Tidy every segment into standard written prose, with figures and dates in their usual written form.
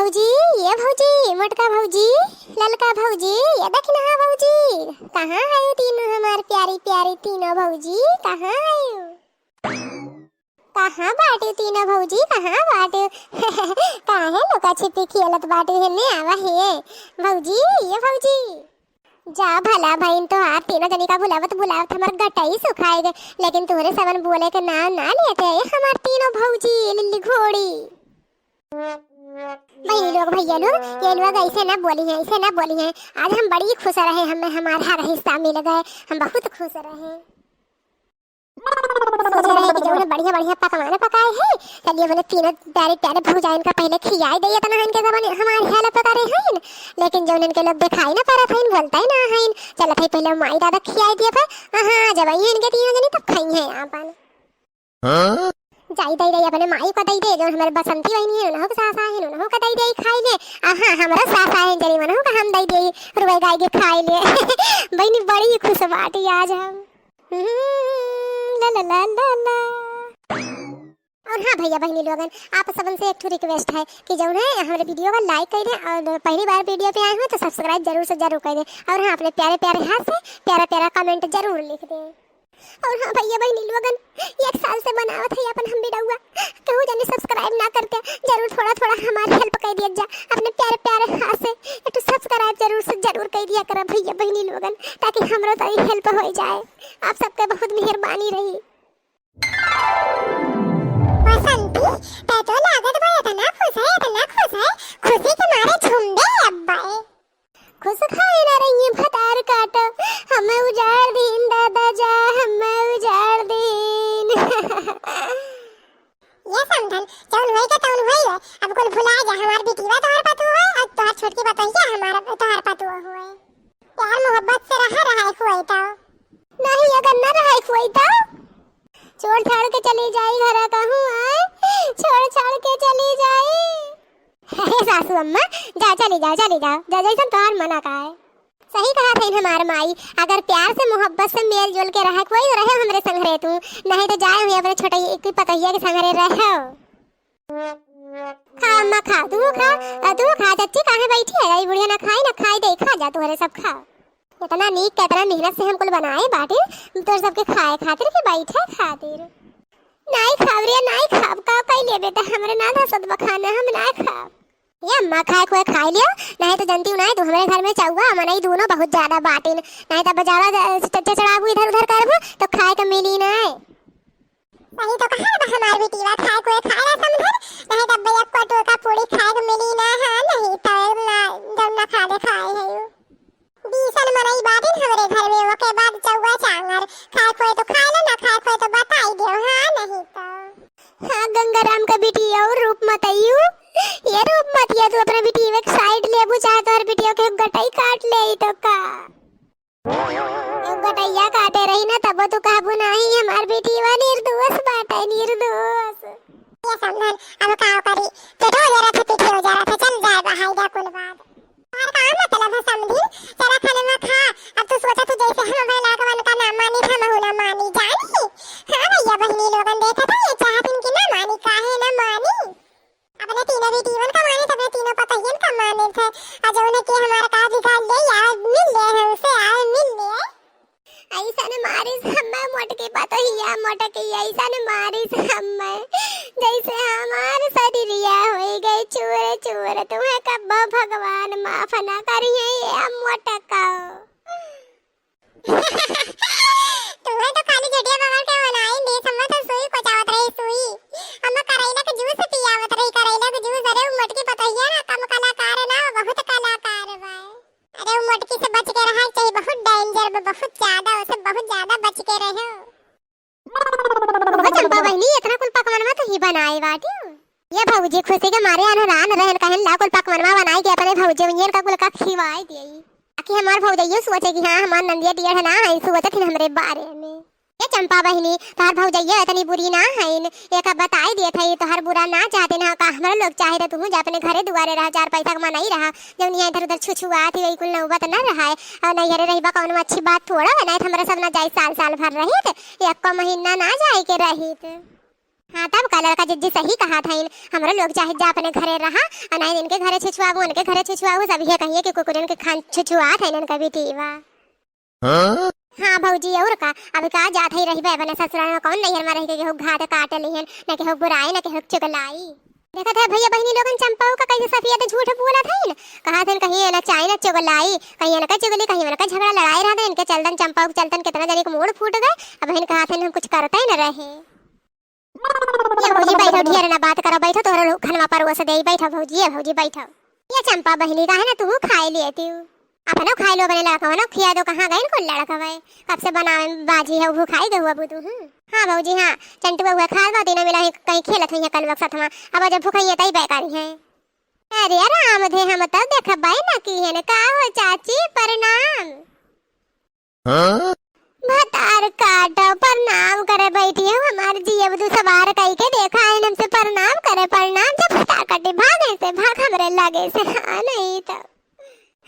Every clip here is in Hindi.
भौजी, ये भौजी, मोटका भौजी, ललका भौजी, ये देखना भौजी, कहाँ है तीनों हमार प्यारी प्यारी तीनों भौजी, कहाँ है? कहाँ बाटे तीनों भौजी, कहाँ बाटे? कहाँ है लुका छिपी खेलत बाटे है ने आवा है भौजी, ये भौजी जा भला भाई तो आप तीनों जनी का बुलावत बुलावत हमार गटाई सुखाए गए, लेकिन तुम्हारे सबन बोले के नाम ना लेते हमार तीनों भौजी लिल्ली घोड़ी। भाई लोग भैया लोग ये लोग ऐसे ना बोली हैं, ऐसे ना बोली हैं। आज हम बड़ी खुश रहे, हमें हमारा हर हिस्सा मिल गए, हम बहुत खुश रहे। सोच रहे कि जो बढ़िया बढ़िया पकवान पकाए हैं, चलिए बोले तीनों प्यारे प्यारे भौजाई इनका पहले खियाई दे तना इनके जबान हमारे हेल्प करे हैं, लेकिन जो इनके लोग दिखाई ना पा रहा था बोलता ही ना है। चल भाई पहले माई दादा खियाई दिए पर हां जब आई इनके तीनों जने तब खाई हैं आपन। हां जाई दई दई अपने माई को दई दे, जो हमारे बसंती बहनी है उन्हों के सासा है उन्हों का दई दई खाई ले। हां हमारा सासा है जरी मनों का हम दई दे रुई गाय के खाई ले। बहनी बड़ी खुश बाटी आज हम। ला ला ला ला ला। और हाँ भैया बहनी लोगन आप सबन से एक रिक्वेस्ट है कि जो है हमारे वीडियो को लाइक कर दें और पहली बार वीडियो पे आए हो तो सब्सक्राइब जरूर से जरूर कर दें, और हाँ अपने प्यारे प्यारे हाथ से प्यारा प्यारा कमेंट जरूर लिख दें। और हाँ भैया बहनी लोगन 1 साल से बनावत है अपन हम वीडियो कहूँ जाने सब्सक्राइब ना करते जरूर थोड़ा थोड़ा हमारी हेल्प कर दिया जा, अपने प्यारे प्यारे हाथ से एक सब्सक्राइब जरूर से जरूर कर दिया करा भैया बहनी लोगन, ताकि हमरा तो हेल्प हो जाए। आप सबका बहुत मेहरबानी रही। बसंती ते तो लागत बा इतना खुश है खुशी के मारे झूम दे अब्बा खुश खाए ना रही भतार काट हमें उजाड़ दीन दादा जा हमें उजाड़ दीन। ये समझन चौन होई के तौन होई है, अब कोई भुला जा हमार बेटीवा तोहर पतू है और तोहर छोटकी बताइए हमारा तोहर पतू है। प्यार मोहब्बत से रहा कोई तो नहीं, अगर न रहा कोई तो छोड़ छाड़ के चली जाई घरा कहूँ आए, छोड़ छाड़ के चली जाई। हे सासू अम्मा जा चली जाओ जा जैसन तोहर मना का है। सही कहा था हमार माई, अगर प्यार से मोहब्बत से मेल जोल के रहे कोई रहे हमरे संग रहे तू, नहीं तो जाए हुए अपने छोटे एक पतैया के संग रहे। खा अम्मा खा तू खा चच्ची काहे बैठी है, ये बुढ़िया ना खाई दे खा जा तोहरे सब खा। इतना नीक कितना मेहनत से हम कुल बनाए बाटे तोर सबके खाए खातिर के बैठे खातिर। नहीं खावरिया नहीं खाब का कई ले बेटा हमरे ना धसत बखाना हम ना खाब। ये अम्मा खाए कोई खाई लियो, नहीं तो जनती नहीं तो हमारे घर में चाहुआ मनाई दोनों बहुत ज्यादा बाटे, नहीं तो बजावा चढ़ाबू इधर उधर करबू तो खाए तो मिली ना। सही तो कहा ना हमार बेटीवा खाए कोई खाए ना समझर, नहीं तो भैया को टोका पूरी खाए तो मिली ना। हां नहीं तो ना जब ना खा दे खाए है बीसन मनाई बाटे हमारे घर में, ओके बाद चाहुआ चांगर खाए कोई तो खाए ना खाए कोई तो बताई दियो। हां नहीं तो हां गंगाराम का बेटी और रूप मत आइयो, ये रूप मत या तू अपने बेटी एक साइड ले बुझा तो और बेटियों के गटाई काट ले तो का गटाइया काटे रही ना तब तो काबू नहीं हमार बेटी वा निर्दोष बाटे निर्दोष। ये समझन अब का करी तो जरा था पीछे हो जा रहा था, चल जाए बाहर जा कुल बात और काम मतलब है समझी तेरा खाने में खा। अब तू सोचा तू जैसे हम भला का का नाम मानी था महुना मानी जानी। हां भैया बहनी लोगन देखा था ये चाहत इनकी ना मानी काहे ना मानी, अपने तीनों भी जीवन का माने तब तीनों पतयन का माने थे अजौने के हमारा का दिखा ले यार मिल ले हमसे आ मिल ले ऐसा ने मारिस हमें मोटके पतहिया मोटके ऐसा ने मारिस हमें जैसे हमारे शरीरिया हो गए चूर चूर, तुम्हें कब भगवान माफ ना करिए ये मोटका। तुम्हें तो खाली जटिया बगल के बनाई दे समझ तो सुई पचावत रही सुई हम करैला के जूस पियावत रही, करैला के जूस। अरे मोटकी पतहिया ना कम कलाकार ना बहुत कलाकार बा। अरे मोटकी से बच के रहना चाहिए, बहुत डेंजर बा, बहुत ज्यादा उसे बहुत ज्यादा बच के रहो। वो चंपा बहनी इतना कुल पकवान तो ही बनाए बाटी ये भौजी खुशी के मारे अनरान रहन कहन ला कुल पकवान बनाई के अपने भौजी उनियन का कुल का खिवाई देई ताकि हमार भौजइयो सोचे कि हां हमार नंदिया टियर है ना है सोचे कि हमरे बारे में। ये चंपा बहनी तोहर भौजइया इतनी बुरी ना है, एक बताई दिए थे तोहर बुरा ना चाहते ना का हमरा लोग चाहे तो तू जा अपने घरे दुआरे रहा 4 पैसा कमा नहीं रहा जब नहीं इधर उधर छुछुआ थी वही कुल नौबत ना रहा है और नहीं हरे रही बा कौन अच्छी बात थोड़ा है नहीं हमरा सब ना जाए साल भर रही एक महीना ना जाए के रही। हां तब का लड़का जिद्दी सही कहा था इन हमरो लोग चाहे जा अपने घरे रहा और नहीं इनके घरे छुछुआबू उनके घरे छुछुआबू सब ये कहिए कि कुकुरन के खान छुछुआ थे इनका भी टीवा। हाँ भौजी और का अब का जात ही रही बने ससुराल में कौन नहीं रह के हो घाट काट लिहन न के हो बुराई न के हो चुगलाई। देखा था भैया बहनी लोगन चंपाऊ का कहीं सफिया तो झूठ बोला था इन कहा था कहीं ना चाय ना चुगलाई कहीं ना चुगली कहीं ना झगड़ा लड़ाई रहा था इनके चलतन चंपाऊ चलतन कितना जने को मोड़ फूट गए। अब बहन कहा था हम कुछ करते ही न रहे। ये भौजी बैठो ढेर ना बात करो बैठो तोहरा खनवा पर वसे देई बैठो भौजी बैठो। ये चंपा बहनी का है ना तू खाई लेती हूँ अपना खाई लो बने लड़का ना खिया दो कहाँ गए को लड़का भाई कब से बनावे बाजी है वो खाई दो अब तू। हाँ भौजी हाँ चंटू हुआ खा दो दिन मिला कहीं खेलत हुई कल वक्त में अब जब भूख तई बेकारी है। अरे राम थे हम तो देख भाई ना की है का हो चाची प्रणाम। भतार काटो प्रणाम करे बैठी हो हमारे जी अब तू सवार कई के देखा है हमसे प्रणाम करे प्रणाम जब भतार काटे भागे से भाग हमरे लगे से। हाँ नहीं तो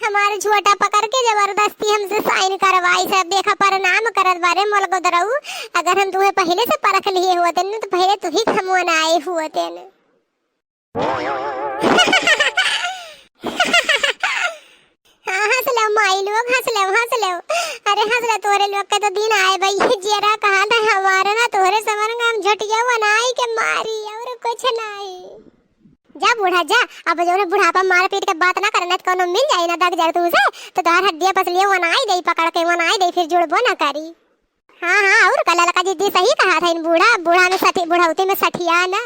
हमारे झोटा पकड़ के जबरदस्ती हमसे साइन करवाई सब देखा प्रणाम करत बारे मोल को दरऊ अगर हम तुम्हें पहले से परख लिए हुए थे तो पहले तू ही खमोन आए हुए थे। हाँ हंस लो माई लोग हंस लो अरे हंस लो तोरे लोग का तो दिन आए भाई जरा कहा था हमारा ना तोरे समर हम झटिया बनाई के मारी और कुछ नहीं। जा बूढ़ा जा अब जो बुढ़ापा मार पीट के बात ना करना कोनो मिल जाए ना दग जाए तुझे तो तार हड्डियां पसलियां वनाई दे पकड़ के वनाई दे फिर जुड़बो ना करी। हाँ और कल का जिद्दी सही कहा था इन बूढ़ा में सठी बुढ़ाउती में सठिया ना।